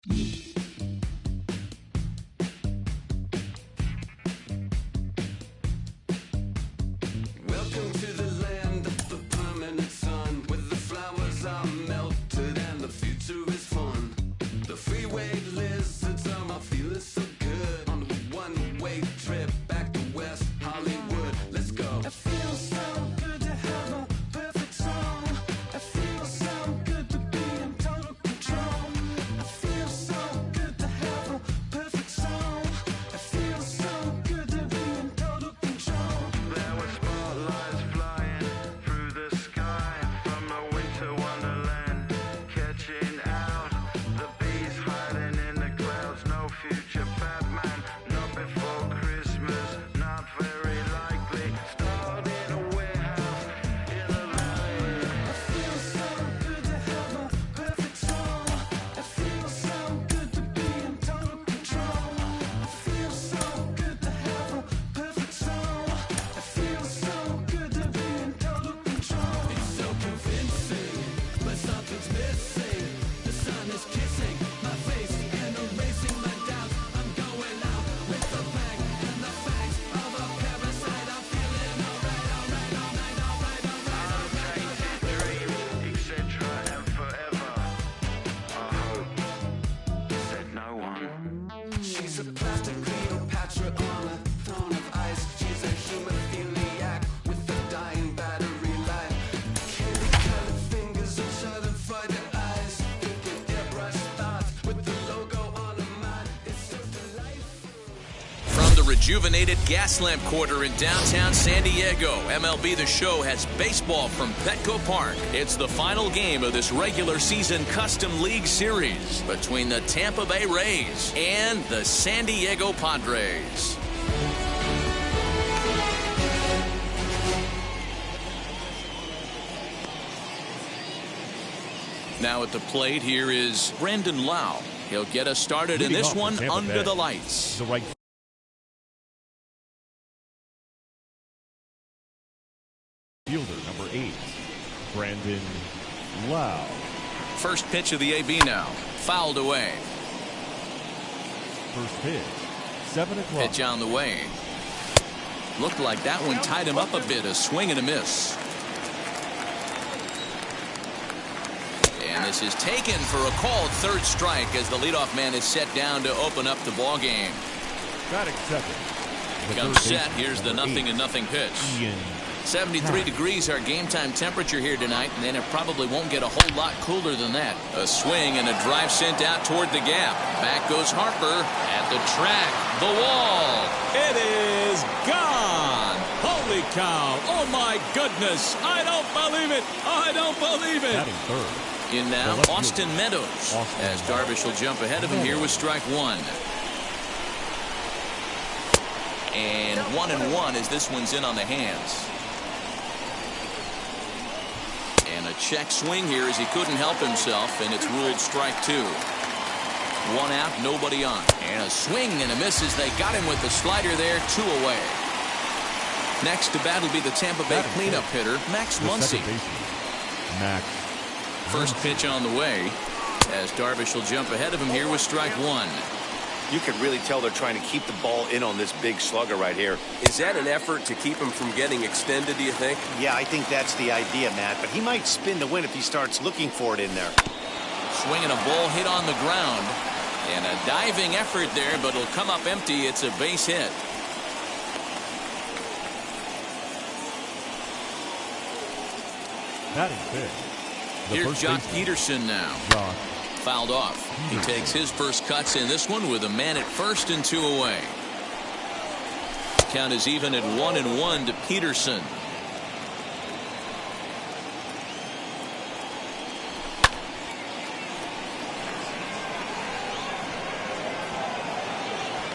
Welcome to the land of the permanent sun, where the flowers are melted and the future is fun. The freeway lizards are my feeling so good on a one-way trip back to West Hollywood. Let's go. It feels so good to have a perfect song. It feels so good to be in total control. It feels so good to have a perfect song. It feels so good to be in total control. There were spotlights flying through the sky from a winter wonderland, catching out the bees hiding in the clouds. No future Batman, not before Christmas, not very likely. Starred in a warehouse in the valley. It feels so good to have a perfect song. It feels so good to be in total control. It feels so good to have a perfect song. It feels so good to be in total control. It's so convincing, but something's missing. The sun is kissing my face and erasing my doubts. I'm going out with the bang and the fangs of a parasite. I'm feeling alright, alright, alright, alright, alright. Dream, etc. and forever. I hope, said no one. She's a plastic Cleopatra on a throne of ice. She's a hemophiliac with a dying battery life. Candy-colored fingers and schadenfreude eyes. Thinking airbrush thoughts with the logo on her mind. It's so delightful. From the rejuvenated Gaslamp Quarter in downtown San Diego, MLB The Show has baseball from Petco Park. It's the final game of this regular season Custom League Series between the Tampa Bay Rays and the San Diego Padres. Now at the plate, here is Brandon Lau. He'll get us started in Leading this off for one Tampa under Bay, the lights. The right fielder, number 8, Brandon Lau. First pitch of the AB now. Fouled away. First pitch, 7 o'clock. Pitch on the way. Looked like that one tied him up a bit. A swing and a miss. And this is taken for a called third strike as the leadoff man is set down to open up the ball game. Batting second. The Comes third set. baseman, Here's the number 0-0 8, pitch. Ian 73 degrees our game time temperature here tonight, and then it probably won't get a whole lot cooler than that. A swing and a drive sent out toward the gap. Back goes Harper at the track. The wall. It is gone. Holy cow. Oh my goodness. I don't believe it. I don't believe it. batting third. In now, The left Austin fielder, Meadows, Austin as Darvish will jump ahead of him here with strike one. And 1-1 as this one's in on the hands. And a check swing here as he couldn't help himself, and it's ruled strike two. One out, nobody on. And a swing and a miss as they got him with the slider there, 2 away. Next to bat will be the Tampa Bay cleanup hitter, Max The Muncy. second baseman, Max. First pitch on the way as Darvish will jump ahead of him here with strike one. You can really tell they're trying to keep the ball in on this big slugger right here. Is that an effort to keep him from getting extended, do you think? Yeah, I think that's the idea, Matt. But he might spin to win if he starts looking for it in there. Swinging a ball hit on the ground. And a diving effort there, but it'll come up empty. It's a base hit. Batting fifth. The Here's first Jock baseman, Peterson now. Jock. Fouled off. He takes his first cuts in this one with a man at first and 2 away. Count is even at 1-1 to Peterson.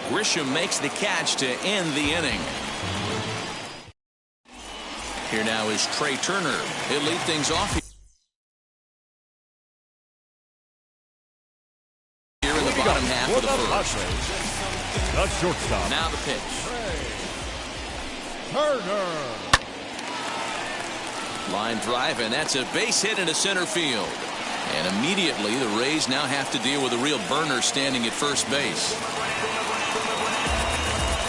Grisham makes the catch to end the inning. Here now is Trey Turner. He'll lead things off here in the bottom half For of the the first. Padres, the shortstop, Now the pitch. Turner. Line drive, and that's a base hit into center field. And immediately the Rays now have to deal with a real burner standing at first base.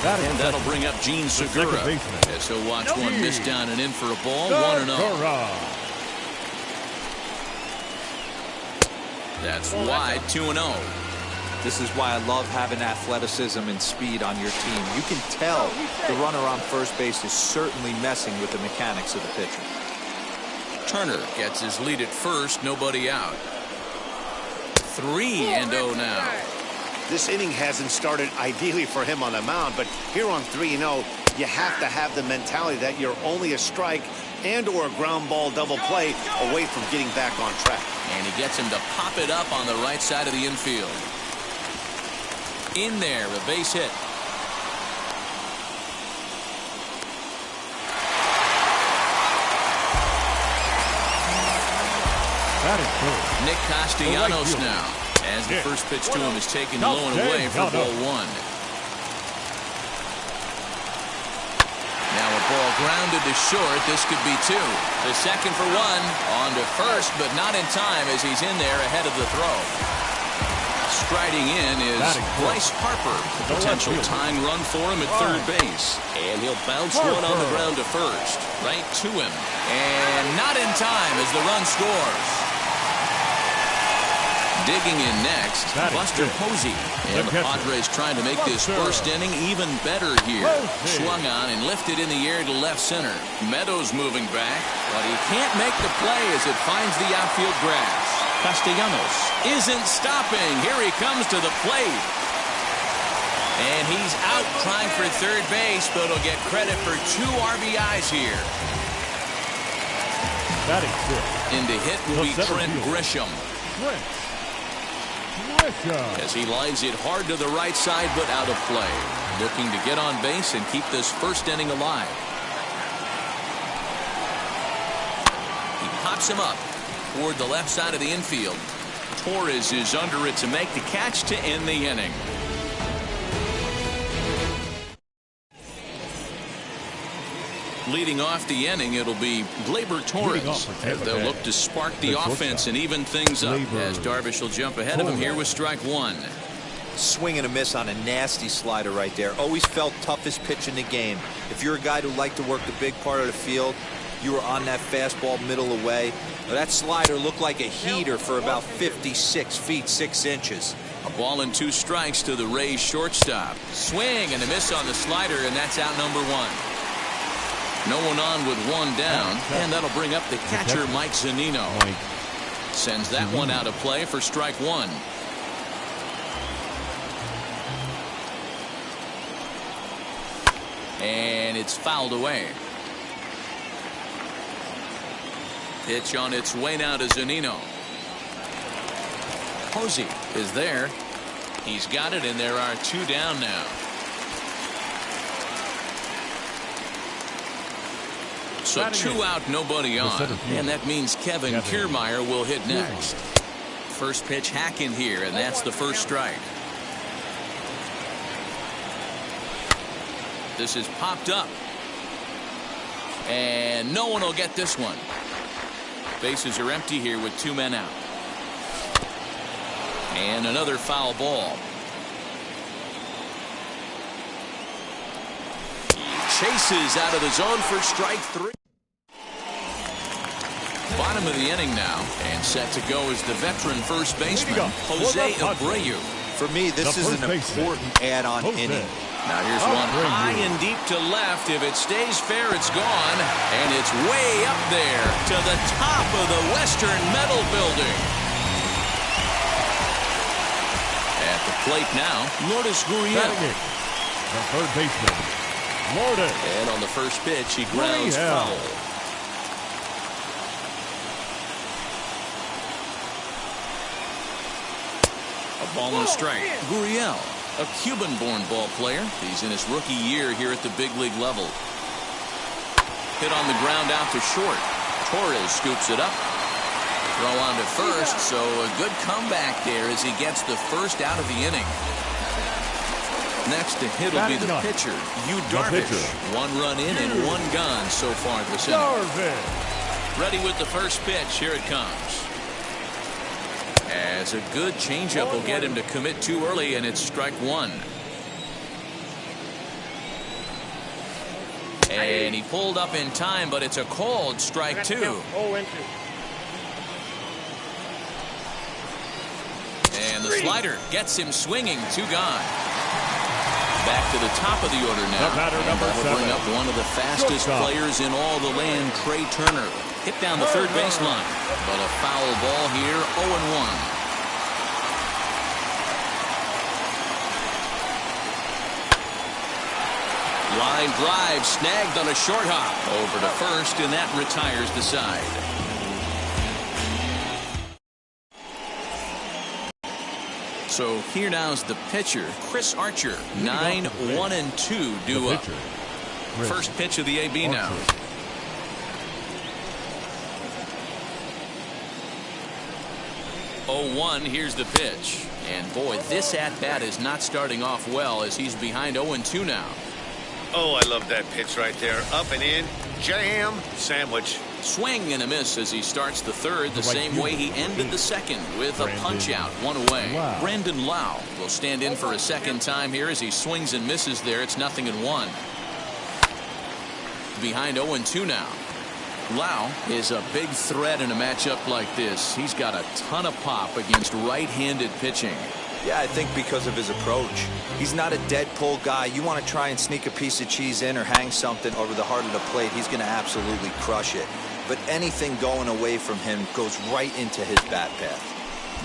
And that'll bring up Gene Segura as he'll watch one miss down and in for a ball. 1-0. That's wide. 2-0. This is why I love having athleticism and speed on your team. You can tell the runner on first base is certainly messing with the mechanics of the pitcher. Turner gets his lead at first. Nobody out. 3-0 now. This inning hasn't started ideally for him on the mound, but here on 3-0, you have to have the mentality that you're only a strike and or a ground ball double play away from getting back on track. And he gets him to pop it up on the right side of the infield. In there, a base hit. That is good. Nick Castellanos now, as the first pitch to him is taken low and away for ball one. Now a ball grounded to short. This could be two. The second for one. On to first, but not in time as he's in there ahead of the throw. Striding in is Bryce Harper. Potential tying run for him at third base. And he'll bounce one on the ground to first. Right to him. And not in time as the run scores. Digging in next, Buster Posey. And the Padres trying to make this first inning even better here. Swung on and lifted in the air to left center. Meadows moving back, but he can't make the play as it finds the outfield grass. Castellanos isn't stopping. Here he comes to the plate. And he's out trying for third base, but he'll get credit for 2 RBIs here. That is good. In to hit will be Trent Grisham. As he lines it hard to the right side, but out of play. Looking to get on base and keep this first inning alive. He pops him up toward the left side of the infield. Torres is under it to make the catch to end the inning. Leading off the inning, it'll be Gleyber Torres. They'll look to spark the offense and even things up as Darvish will jump ahead of him here with strike one. Swing and a miss on a nasty slider right there. Always felt toughest pitch in the game. If you're a guy who liked to work the big part of the field, you were on that fastball middle away. That slider looked like a heater for about 56 feet 6 inches. A ball and 2 strikes to the Rays shortstop. Swing and a miss on the slider, and that's out number 1. No one on with 1 down, and that'll bring up the catcher, Mike Zunino. Sends that one out of play for strike 1. And it's fouled away. Pitch on its way now to Zunino. Posey is there. He's got it, and there are 2 down now. So 2 out, nobody on. And that means Kevin Kiermaier will hit next. First pitch hack in here, and that's the first strike. This is popped up. And no one will get this one. Bases are empty here with 2 men out. And another foul ball. He chases out of the zone for strike 3. Bottom of the inning now, and set to go is the veteran first baseman, Jose Abreu. For me, this is an important add-on inning. Now here's one high and deep to left. If it stays fair, it's gone. And it's way up there to the top of the Western Metal Building. At the plate now, Lourdes Gurriel. The third baseman, Lourdes. And on the first pitch, he grounds foul. A ball and a strike. Gurriel, a Cuban-born ball player. He's in his rookie year here at the big league level. Hit on the ground out to short. Torres scoops it up. Throw on to first, so a good comeback there as he gets the first out of the inning. Next to hit will be the pitcher, Yu Darvish. 1 run in and 1 gone so far this inning. Ready with the first pitch. Here it comes. as a good changeup will get him to commit too early, and it's strike one. And he pulled up in time, but it's a called strike two. And the slider gets him swinging. Two gone. Back to the top of the order now. The batter, number that'll 7. bring up one of the fastest players in all the land, Trey Turner. Hit down the third baseline. But a foul ball here, 0-1. Line drive snagged on a short hop. Over to first, and that retires the side. So here now's the pitcher, Chris Archer. 9-1-2 due up. First pitch of the AB now. 0-1, here's the pitch. And boy, this at-bat is not starting off well as he's behind 0-2 now. Oh, I love that pitch right there. Up and in, jam, sandwich. Swing and a miss as he starts the third the same way he ended the second with a punch out, one away. Brandon Lau will stand in for a second time here as he swings and misses there. It's 0-1. Behind 0-2 now. Lau is a big threat in a matchup like this. He's got a ton of pop against right-handed pitching. Yeah, I think because of his approach. He's not a dead pull guy. You want to try and sneak a piece of cheese in or hang something over the heart of the plate, he's going to absolutely crush it. But anything going away from him goes right into his bat path.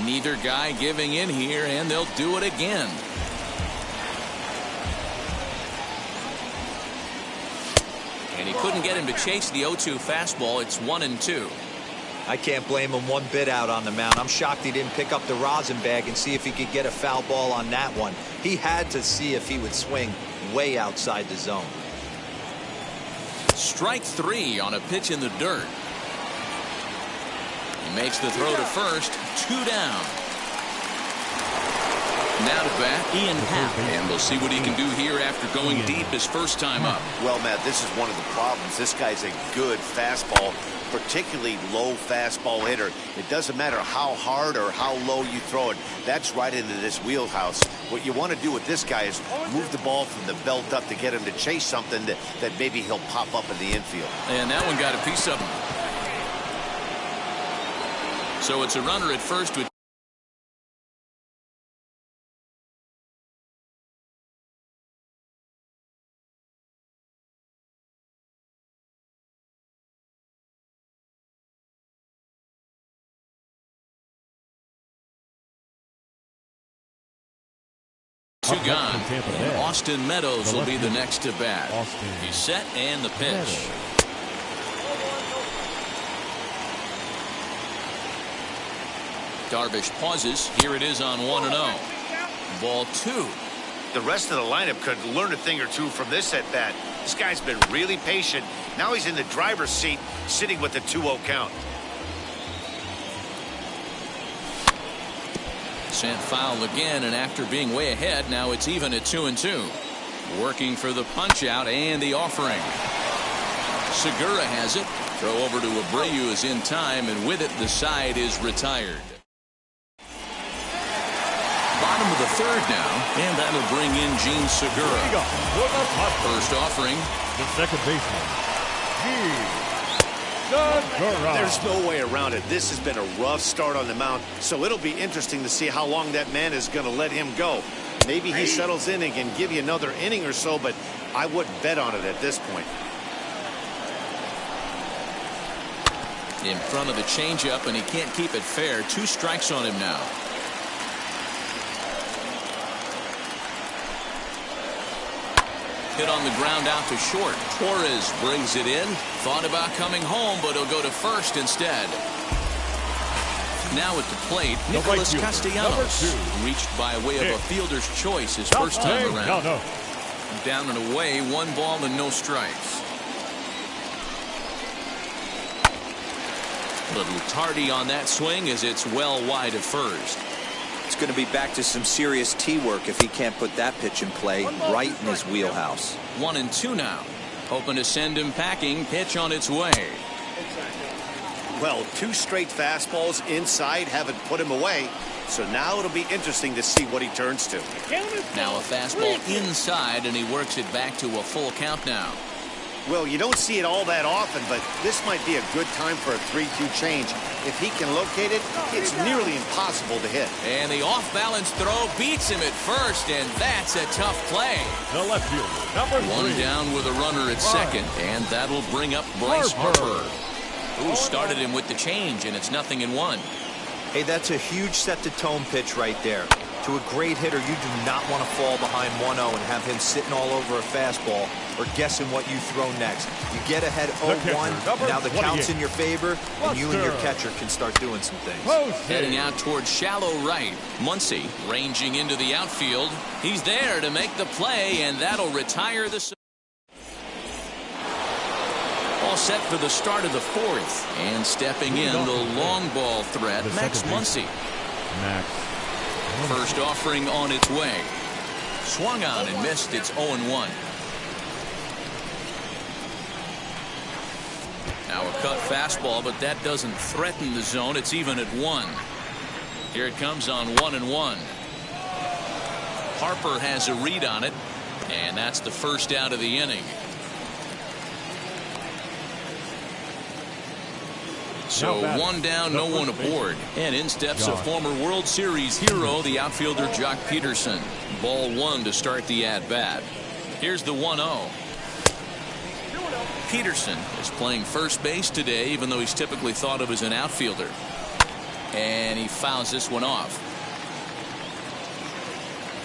Neither guy giving in here, and they'll do it again. And he couldn't get him to chase the 0-2 fastball. It's 1-2. I can't blame him one bit out on the mound. I'm shocked he didn't pick up the rosin bag and see if he could get a foul ball on that one. He had to see if he would swing way outside the zone. Strike three on a pitch in the dirt. He makes the throw to first. 2 down. Now to bat, Ian Happ. And we'll see what he can do here after going deep his first time up. Well, Matt, this is one of the problems. This guy's a good fastball, particularly low fastball hitter. It doesn't matter how hard or how low you throw it. That's right into this wheelhouse. What you want to do with this guy is move the ball from the belt up to get him to chase something that maybe he'll pop up in the infield. And that one got a piece of him. So it's a runner at first with two gone. And Austin Meadows will be the next to bat. He's set and the pitch. Darvish pauses. Here it is on 1-0. Ball 2. The rest of the lineup could learn a thing or two from this at bat. This guy's been really patient. Now he's in the driver's seat, sitting with the 2-0 count. Sent foul again, and after being way ahead, now it's even at 2-2. Working for the punch out and the offering. Segura has it. Throw over to Abreu is in time, and with it the side is retired. Bottom of the third now, and that'll bring in Gene Segura. First offering. The second baseman, Gene Segura. There's no way around it. This has been a rough start on the mound, so it'll be interesting to see how long that man is going to let him go. Maybe he settles in and can give you another inning or so, but I wouldn't bet on it at this point. In front of the changeup, and he can't keep it fair. 2 strikes on him now. Hit on the ground out to short. Torres brings it in. Thought about coming home, but he'll go to first instead. Now at the plate, Nicholas Castellanos reached by way of a fielder's choice his first time around. Down and away, 1 ball and no strikes. A little tardy on that swing as it's well wide of first. It's going to be back to some serious tee work if he can't put that pitch in play right in his wheelhouse. 1-2 now. Hoping to send him packing. Pitch on its way. Well, 2 straight fastballs inside haven't put him away. So now it'll be interesting to see what he turns to. Now a fastball inside, and he works it back to a full count now. Well, you don't see it all that often, but this might be a good time for a 3-2 change. If he can locate it, it's nearly impossible to hit. And the off-balance throw beats him at first, and that's a tough play. The left fielder, number 3. One down with a runner at second, and that'll bring up Bryce Harper, who started him with the change, and it's 0-1. Hey, that's a huge set-the-tone pitch right there. To a great hitter, you do not want to fall behind 1-0 and have him sitting all over a fastball or guessing what you throw next. You get ahead 0-1, now the count's in your favor, and you and your catcher can start doing some things. Heading out towards shallow right. Muncy ranging into the outfield. He's there to make the play, and that'll retire the... All set for the start of the 4th. And stepping in, the long ball threat, Max Muncy. First offering on its way. Swung on and missed. It's 0-1. Now a cut fastball, but that doesn't threaten the zone. It's even at 1. Here it comes on 1-1. Harper has a read on it, and that's the first out of the inning. So one down, no one aboard. And in steps a former World Series hero, the outfielder Jock Peterson. Ball 1 to start the at-bat. Here's the 1-0. Peterson is playing first base today, even though he's typically thought of as an outfielder. And he fouls this one off.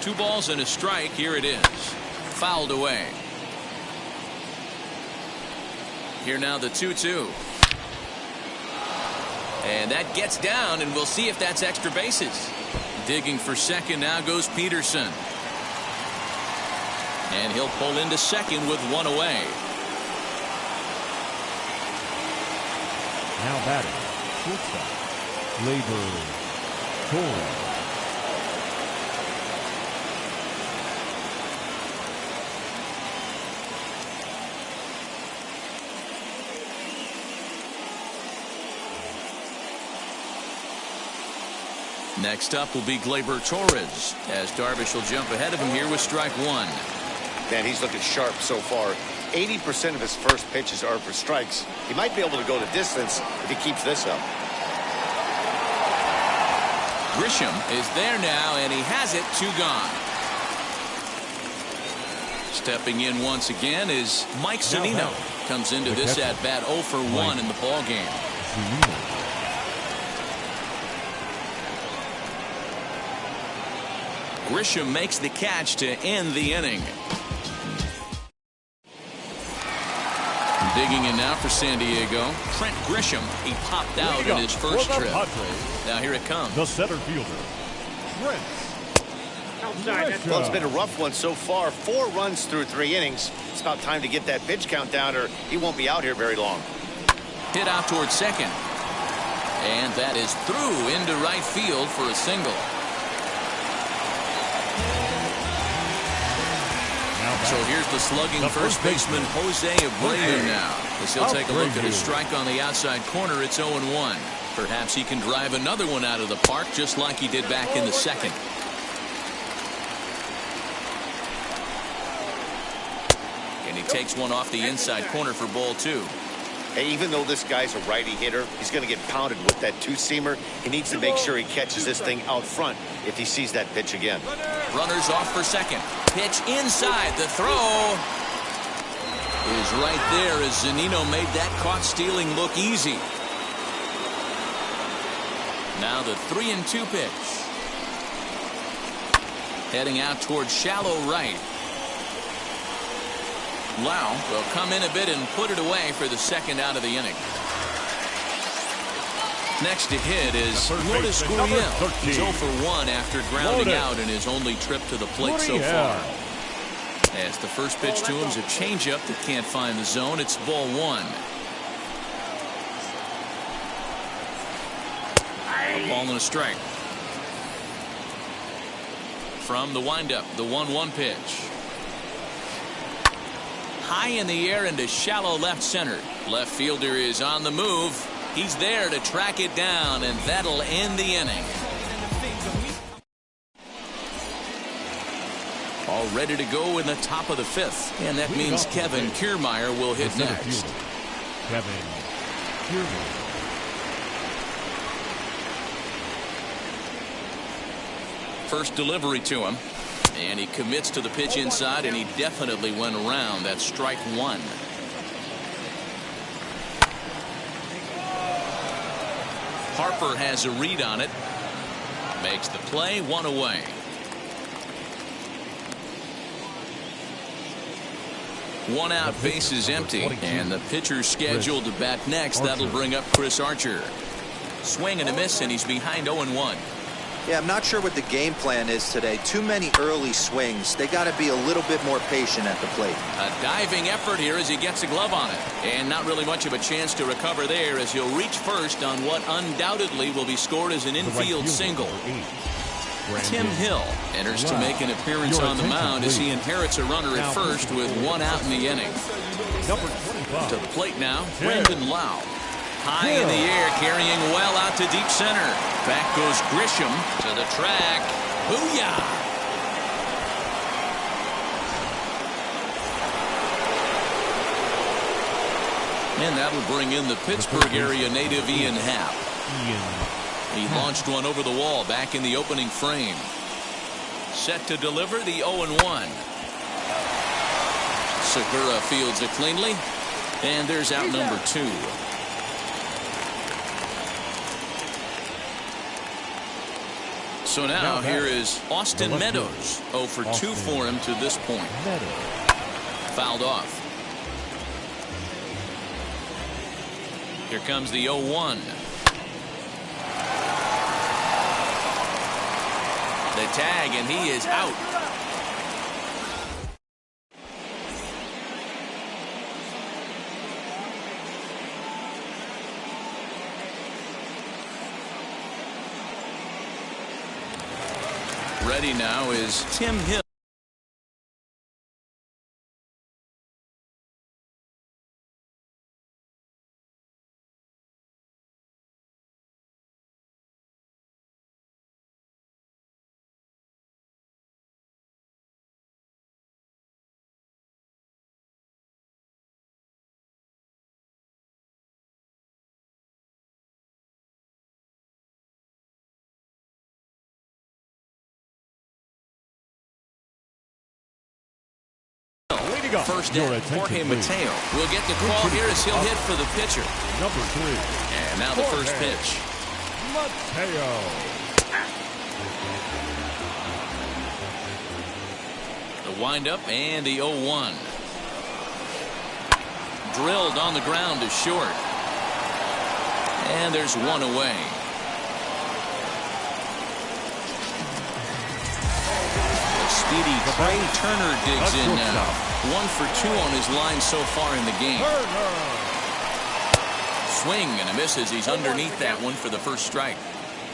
2 balls and a strike. Here it is. Fouled away. Here now the 2-2. And that gets down, and we'll see if that's extra bases. Digging for second now goes Peterson. And he'll pull into second with 1 away. Now batting, shortstop, Gleyber Torres. Next up will be Gleyber Torres, as Darvish will jump ahead of him here with strike 1. Man, he's looking sharp so far. 80% of his first pitches are for strikes. He might be able to go the distance if he keeps this up. Grisham is there now, and he has it. 2 gone. Stepping in once again is Mike Zunino. Comes into this at-bat 0 for 1 in the ball game. Grisham makes the catch to end the inning. Digging in now for San Diego, Trent Grisham. He popped out in his first trip. Now here it comes. The center fielder, Trent. Well, it's been a rough one so far. 4 runs through 3 innings. It's about time to get that pitch count down, or he won't be out here very long. Hit out towards second. And that is through into right field for a single. So here's the slugging first baseman Jose Abreu now, as he'll take a look at his strike on the outside corner. It's 0-1. Perhaps he can drive another one out of the park, just like he did back in the second. And he takes one off the inside corner for ball 2. Hey, even though this guy's a righty hitter, he's going to get pounded with that 2-seamer. He needs to make sure he catches this thing out front if he sees that pitch again. Runners off for second. Pitch inside. The throw is right there as Zunino made that caught stealing look easy. Now the 3-2 pitch. Heading out towards shallow right. Lau will come in a bit and put it away for the second out of the inning. Next to hit is Lourdes Gurriel. He's 0 for 1 after grounding out in his only trip to the plate so far. As the first pitch to him is a changeup that can't find the zone. It's ball 1. A ball and a strike. From the windup, the 1-1 pitch. High in the air into shallow left center. Left fielder is on the move. He's there to track it down, and that'll end the inning. ready to go in the top of the 5th. And that means Kevin Kiermaier will hit next. Kevin Kiermaier. First delivery to him. And he commits to the pitch inside, and he definitely went around. That's strike 1. Harper has a read on it. Makes the play, 1 away. One out, base is empty, and the pitcher scheduled to bat next. That'll bring up Chris Archer. Swing and a miss, and he's behind 0-1. Yeah, I'm not sure what the game plan is today. Too many early swings. They got to be a little bit more patient at the plate. A diving effort here as he gets a glove on it. And not really much of a chance to recover there as he'll reach first on what undoubtedly will be scored as an infield single. Tim Hill enters to make an appearance on the mound as he inherits a runner at first with 1 out in the inning. To the plate now, Brandon Lowe. High in the air, carrying well out to deep center. Back goes Grisham to the track. Booyah! And that'll bring in the Pittsburgh area native Ian Happ. He launched one over the wall back in the opening frame. Set to deliver the 0-1. Segura fields it cleanly. And there's out number 2. So now here is Austin Meadows. 0 for 2 for him to this point. Fouled off. Here comes the 0-1. The tag, and he is out. Ready now is Tim Hill. First at Jorge Mateo will get the call here as he'll hit for the pitcher. Number 3. And now the first pitch. Mateo. The windup and the 0-1. Drilled on the ground to short. And there's 1 away. Speedy Trey Turner digs in now. 1 for 2 on his line so far in the game. Swing and a miss as he's underneath that one for the first strike.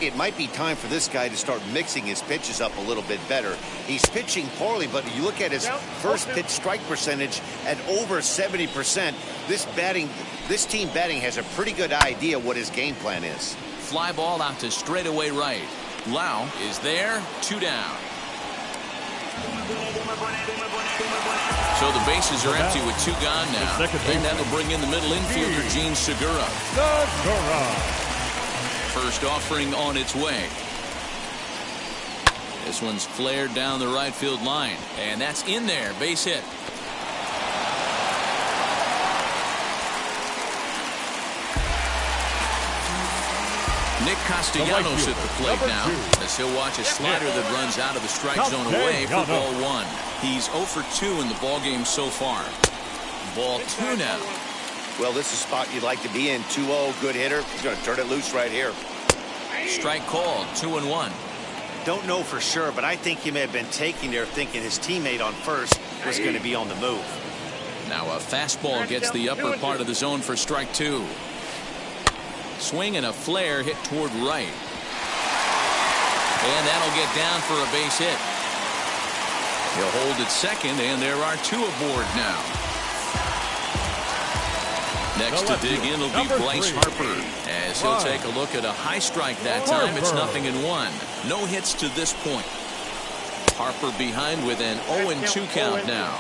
It might be time for this guy to start mixing his pitches up a little bit better. He's pitching poorly, but you look at his first pitch strike percentage at over 70%. This team batting has a pretty good idea what his game plan is. Fly ball out to straightaway right. Lau is there, 2 down. So the bases are empty with 2 gone now. And that'll bring in the middle infielder, Gene Segura. First offering on its way. This one's flared down the right field line. And that's in there. Base hit. Nick Castellanos at the plate now as he'll watch a slider that runs out of the strike zone away for ball 1. He's 0 for 2 in the ballgame so far. Ball 2 now. Well, this is a spot you'd like to be in. 2-0, good hitter. He's going to turn it loose right here. Strike called, 2-1. Don't know for sure, but I think he may have been taking there thinking his teammate on first was going to be on the move. Now a fastball gets the upper part of the zone for strike 2. Swing and a flare hit toward right. And that'll get down for a base hit. He'll hold at second, and there are 2 aboard now. Next to dig in will be Bryce Harper as he'll take a look at a high strike that time. It's 0-1. No hits to this point. Harper behind with an 0-2 count now.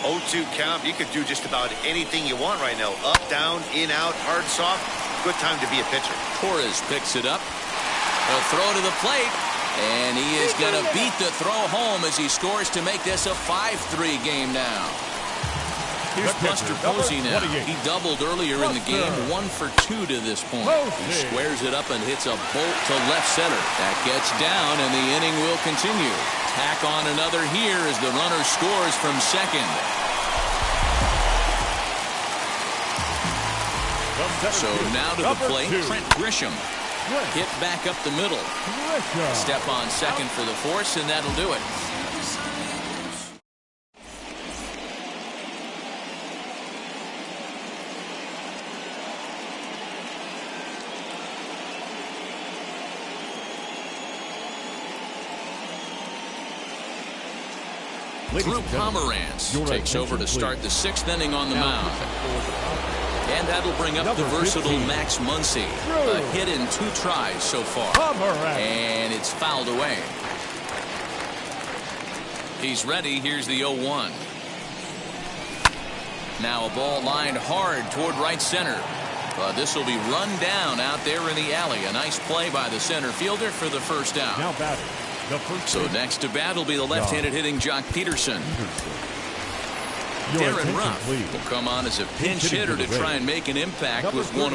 0-2 count. You could do just about anything you want right now. Up, down, in, out, hard, soft. Good time to be a pitcher. Torres picks it up. A throw to the plate. And he is going to beat the throw home as he scores to make this a 5-3 game now. Here's Buster Posey now. He doubled earlier in the game, 1 for 2 to this point. He squares it up and hits a bolt to left center. That gets down, and the inning will continue. Tack on another here as the runner scores from second. So now to the plate, Trent Grisham. Hit back up the middle. Step on second for the force, and that'll do it. Drew Pomeranz takes over to start the 6th inning on the mound. And that'll bring up the versatile Max Muncy. A hit in 2 tries so far. And it's fouled away. He's ready. Here's the 0-1. Now a ball lined hard toward right center. This will be run down out there in the alley. A nice play by the center fielder for the first out. Now batting. So next to bat will be the left-handed hitting Jock Peterson. Darren Ruff will come on as a pinch hitter to try and make an impact with 1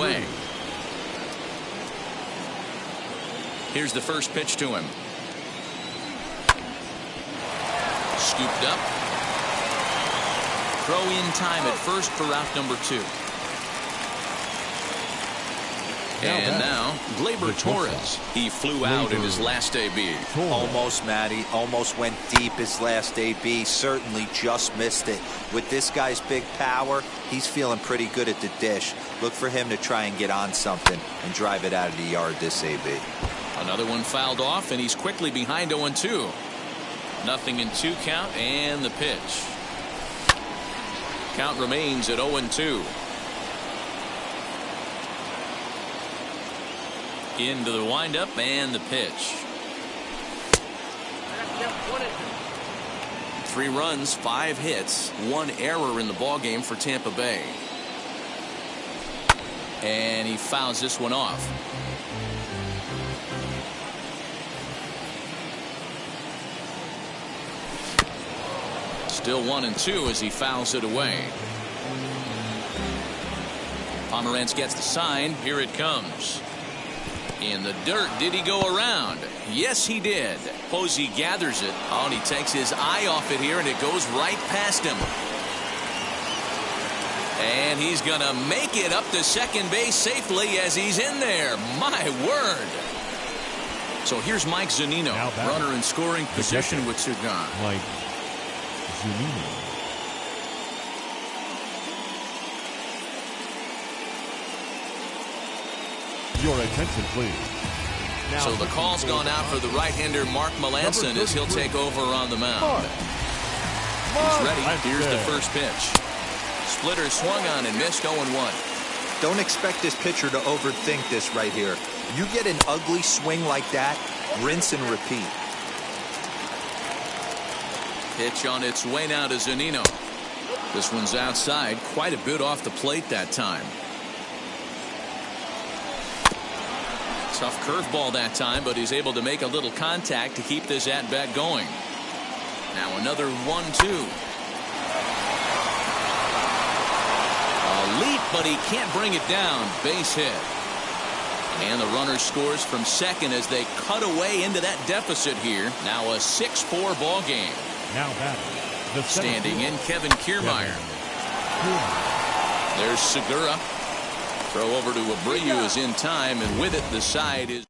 away. Here's the first pitch to him. Scooped up. Throw in time at first for out number 2. And now, Gleyber Torres. He flew out in his last AB. Almost, Matty. Almost went deep his last AB. Certainly just missed it. With this guy's big power, he's feeling pretty good at the dish. Look for him to try and get on something and drive it out of the yard this AB. Another one fouled off, and he's quickly behind 0-2. Nothing in 2 count, and the pitch. Count remains at 0-2. Into the windup and the pitch. 3 runs, 5 hits, 1 error in the ballgame for Tampa Bay. And he fouls this one off. Still 1-2 as he fouls it away. Pomeranz gets the sign. Here it comes. In the dirt. Did he go around? Yes, he did. Posey gathers it. Oh, and he takes his eye off it here, and it goes right past him. And he's going to make it up to second base safely as he's in there. My word. So here's Mike Zunino, runner in scoring position with 2 gone. Mike Zunino. Your attention, please. So the call's gone out for the right-hander Mark Melancon as he'll take over on the mound. He's ready. Here's the first pitch. Splitter swung on and missed 0-1. Don't expect this pitcher to overthink this right here. You get an ugly swing like that, rinse and repeat. Pitch on its way now to Zunino. This one's outside, quite a bit off the plate that time. Tough curveball that time, but he's able to make a little contact to keep this at-bat going. Now another 1-2. A leap, but he can't bring it down. Base hit. And the runner scores from second as they cut away into that deficit here. Now a 6-4 ball game. Now batting. Standing in, Kevin Kiermaier. There's Segura. Throw over to Abreu is in time, and with it, the side is.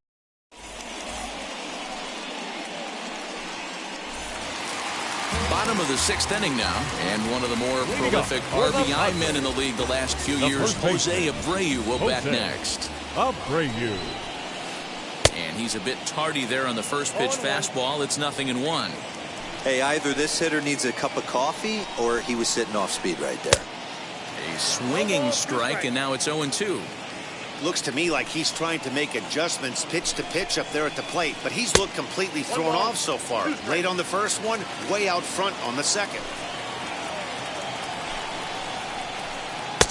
Bottom of the 6th inning now, and one of the more prolific RBI men in the league the last few years, Jose Abreu, will bat next. Abreu. And he's a bit tardy there on the first pitch fastball. It's 0-1. Hey, either this hitter needs a cup of coffee or he was sitting off speed right there. A swinging strike, and now it's 0-2. Looks to me like he's trying to make adjustments pitch to pitch up there at the plate, but he's looked completely thrown off so far. Late on the first one, way out front on the second.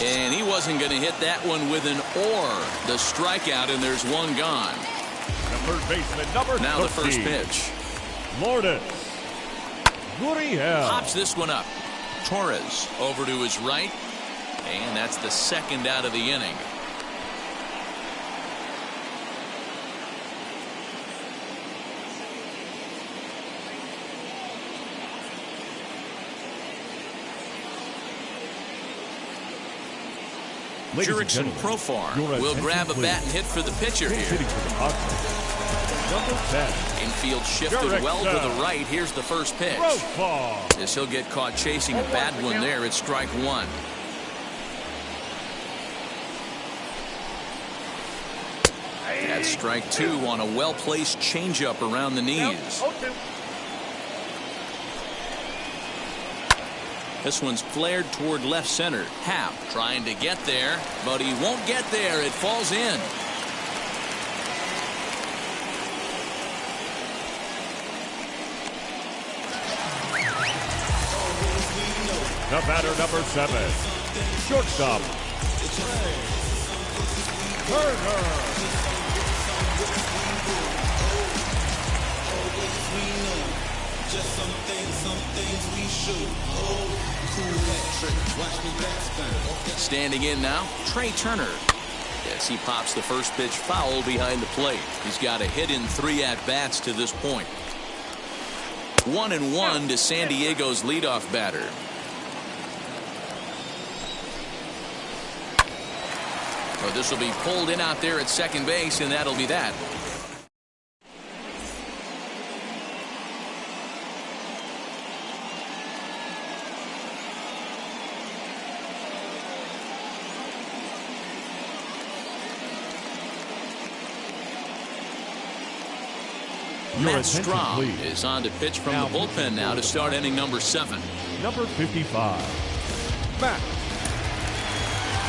And he wasn't going to hit that one with an or. The strikeout, and there's one gone. The third baseman, number 13. Now the first pitch. Lourdes Gurriel. Pops this one up. Torres over to his right. And that's the second out of the inning. Jurickson Profar will grab a bat and hit for the pitcher here. Number 10. Infield shifted well to the right. Here's the first pitch. As he'll get caught chasing a bad one there. It's strike one. That's strike two on a well-placed changeup around the knees. This one's flared toward left center. Happ trying to get there, but he won't get there. It falls in. The batter, number 7. Shortstop. Turner. Standing in now, Trey Turner. Yes, he pops the first pitch foul behind the plate. He's got a hit in 3 at-bats to this point. 1-1 to San Diego's leadoff batter. So this will be pulled in out there at second base, and that'll be that. Matt Strahm is on to pitch from the bullpen now to start inning number 7. Number 55. Matt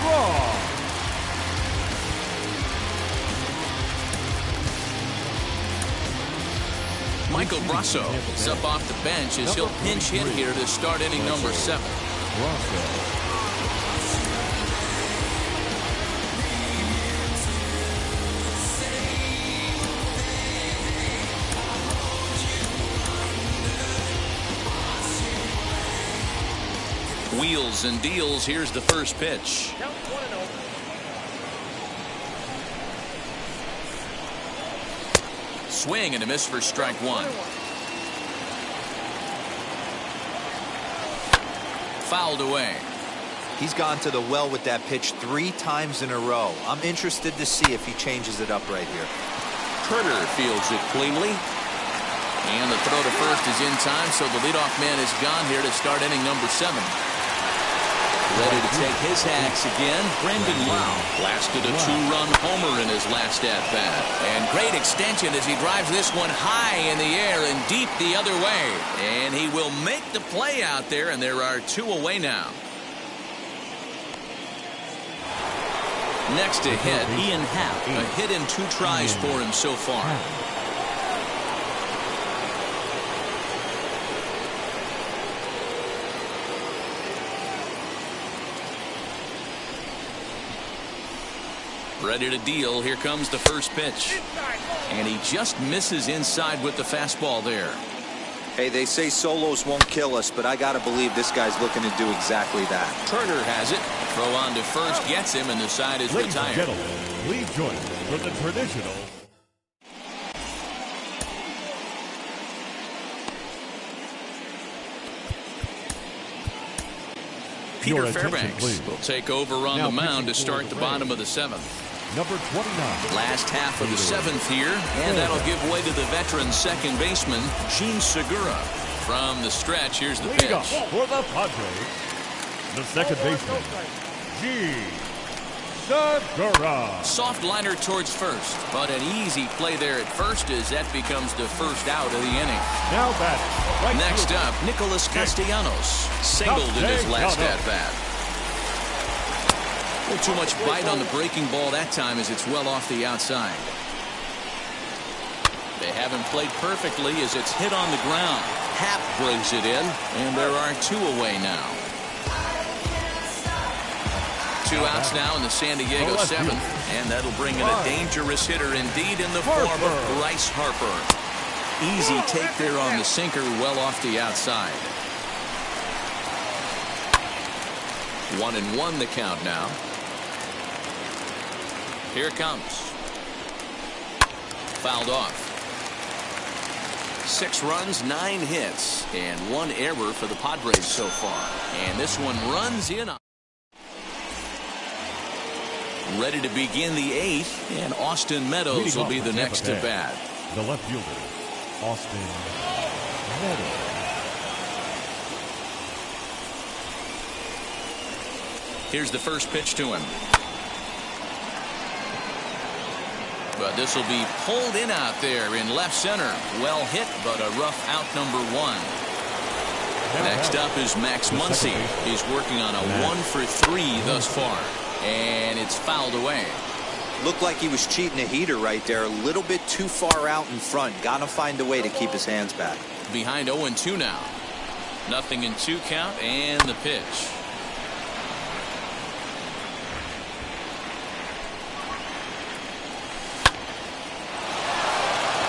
Strahm. Michael Brasso is up off the bench as he'll pinch hit here to start inning number 7. Wheels and deals. Here's the first pitch. Swing and a miss for strike one. Fouled away. He's gone to the well with that pitch 3 times in a row. I'm interested to see if he changes it up right here. Turner fields it cleanly. And the throw to first is in time, so the leadoff man is gone here to start inning number 7. Ready to take his hacks again, Brendan Lau. Blasted a 2-run homer in his last at-bat. And great extension as he drives this one high in the air and deep the other way. And he will make the play out there, and there are 2 away now. Next to hit, Ian Happ. A hit in 2 tries for him so far. Ready to deal. Here comes the first pitch. And he just misses inside with the fastball there. Hey, they say solos won't kill us, but I got to believe this guy's looking to do exactly that. Turner has it. Throw on to first gets him, and the side is Ladies retired. and gentlemen, please join us for the traditional Peter Fairbanks will take over on the mound to start the bottom of the 7th. Number 29. Last half of the 7th here, and that'll give way to the veteran second baseman, Gene Segura. From the stretch, here's the pitch. For the Padres, the second baseman, Gene Segura. Soft liner towards first, but an easy play there at first as that becomes the first out of the inning. Now batting. Right Next field. up, Nicholas Castellanos singled in his last at-bat. little too much bite on the breaking ball that time as it's well off the outside. They haven't played perfectly as it's hit on the ground. Happ brings it in, and there are 2 away now. 2 outs now in the San Diego 7th, and that'll bring in a dangerous hitter indeed in the form of Bryce Harper. Easy take there on the sinker, well off the outside. 1-1 the count now. Here it comes. Fouled off. 6 runs, 9 hits, and 1 error for the Padres so far. And this one runs in. Ready to begin the 8th, and Austin Meadows will be the next to bat. The left fielder, Austin Meadows. Here's the first pitch to him. But this will be pulled in out there in left center. Well hit, but a rough out number 1. Next up is Max Muncy. He's working on a 1-for-3 thus far. And it's fouled away. Looked like he was cheating a heater right there. A little bit too far out in front. Got to find a way to keep his hands back. Behind 0-2 now. 0-2 count and the pitch.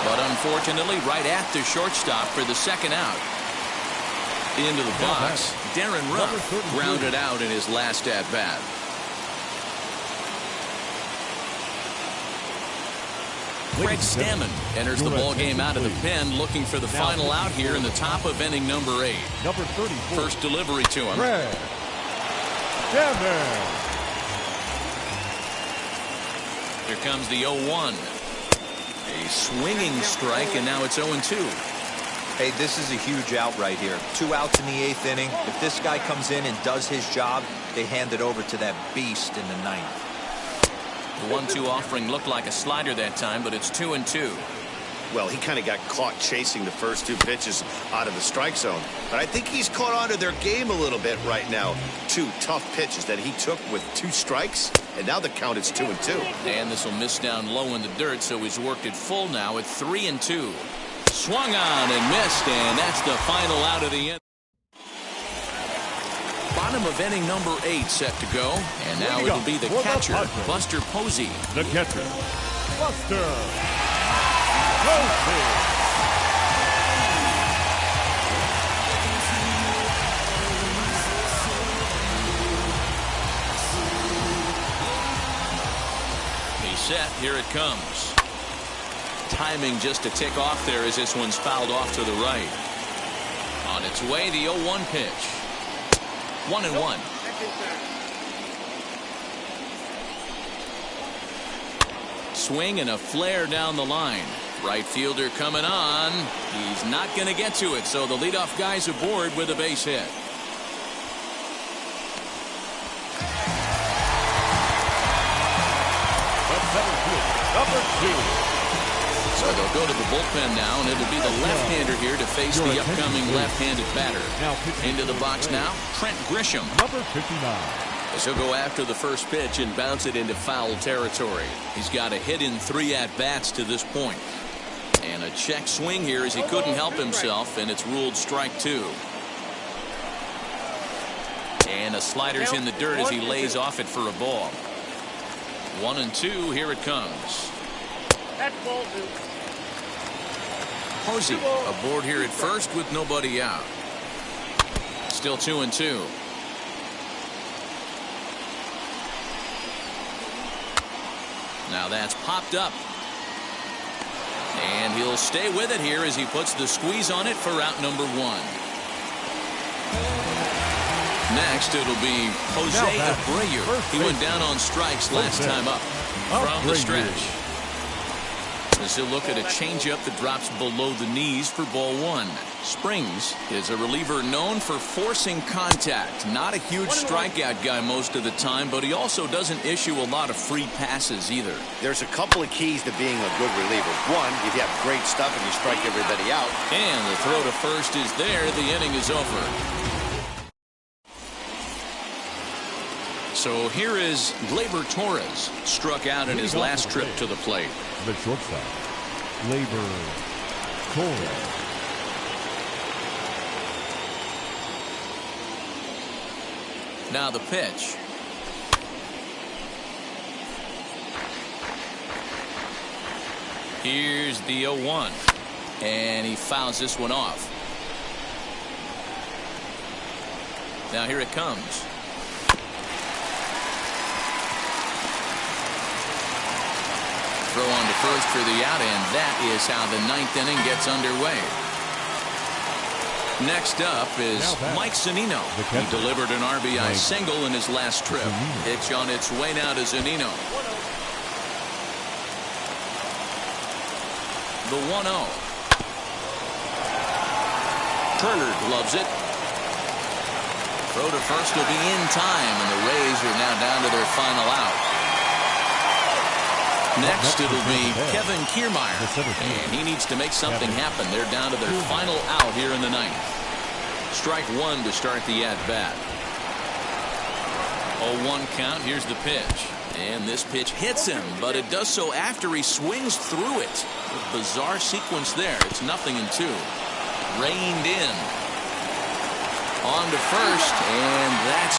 But unfortunately, right at the shortstop for the second out. Into the box, Darren Ruff grounded out in his last at-bat. Craig Stammen enters the ball game out of the pen, looking for the final out here in the top of inning number 8. Number 34. First delivery to him. Craig Stammen. Here comes the 0-1. A swinging strike, and now it's 0-2. Hey, this is a huge out right here. 2 outs in the 8th inning. If this guy comes in and does his job, they hand it over to that beast in the 9th. The 1-2 offering looked like a slider that time, but it's 2-2. Well, he kind of got caught chasing the first 2 pitches out of the strike zone. But I think he's caught on to their game a little bit right now. 2 tough pitches that he took with 2 strikes, and now the count is 2-2. And this will miss down low in the dirt, so he's worked it full now at 3-2. Swung on and missed, and that's the final out of the inning. Bottom of inning number 8 set to go, and now it'll be the catcher, Buster Posey. The catcher, Buster Posey. He's set. Here it comes. Timing just to tick off there as this one's fouled off to the right. On its way, the 0-1 pitch. 1-1. Swing and a flare down the line. Right fielder coming on. He's not going to get to it, so the leadoff guy's aboard with a base hit. Number 2. So they'll go to the bullpen now, and it'll be the left-hander here to face the upcoming left-handed batter. Into the box now, Trent Grisham. Number 59. As he'll go after the first pitch and bounce it into foul territory. He's got a hit in 3 at-bats to this point. And a check swing here as he couldn't help himself, and it's ruled strike 2. And a slider's in the dirt as he lays off it for a ball. 1-2, here it comes. Posey aboard here at first with nobody out. Still 2-2. Now that's popped up. And he'll stay with it here as he puts the squeeze on it for out number 1. Next, it'll be Jose Abreu. He went down on strikes last time up from the stretch. As he'll look at a changeup that drops below the knees for ball 1. Springs is a reliever known for forcing contact. Not a huge strikeout guy most of the time, but he also doesn't issue a lot of free passes either. There's a couple of keys to being a good reliever. One, if you have great stuff and you strike everybody out. And the throw to first is there. The inning is over. So here is Gleyber Torres, struck out in his last trip to the plate. The shortstop, Gleyber Torres. Now the pitch. Here's the 0-1. And he fouls this one off. Now here it comes. Throw on to first for the out, and that is how the 9th inning gets underway. Next up is Mike Zunino. He delivered an RBI single in his last trip. Pitch on its way now to Zunino. The 1-0. Turner gloves it. Throw to first will be in time, and the Rays are now down to their final out. Next, it'll be Kevin Kiermaier, and he needs to make something happen. They're down to their final out here in the 9th. Strike one to start the at-bat. 0-1 count. Here's the pitch. And this pitch hits him, but it does so after he swings through it. A bizarre sequence there. It's 0-2. Reined in. On to first, and that's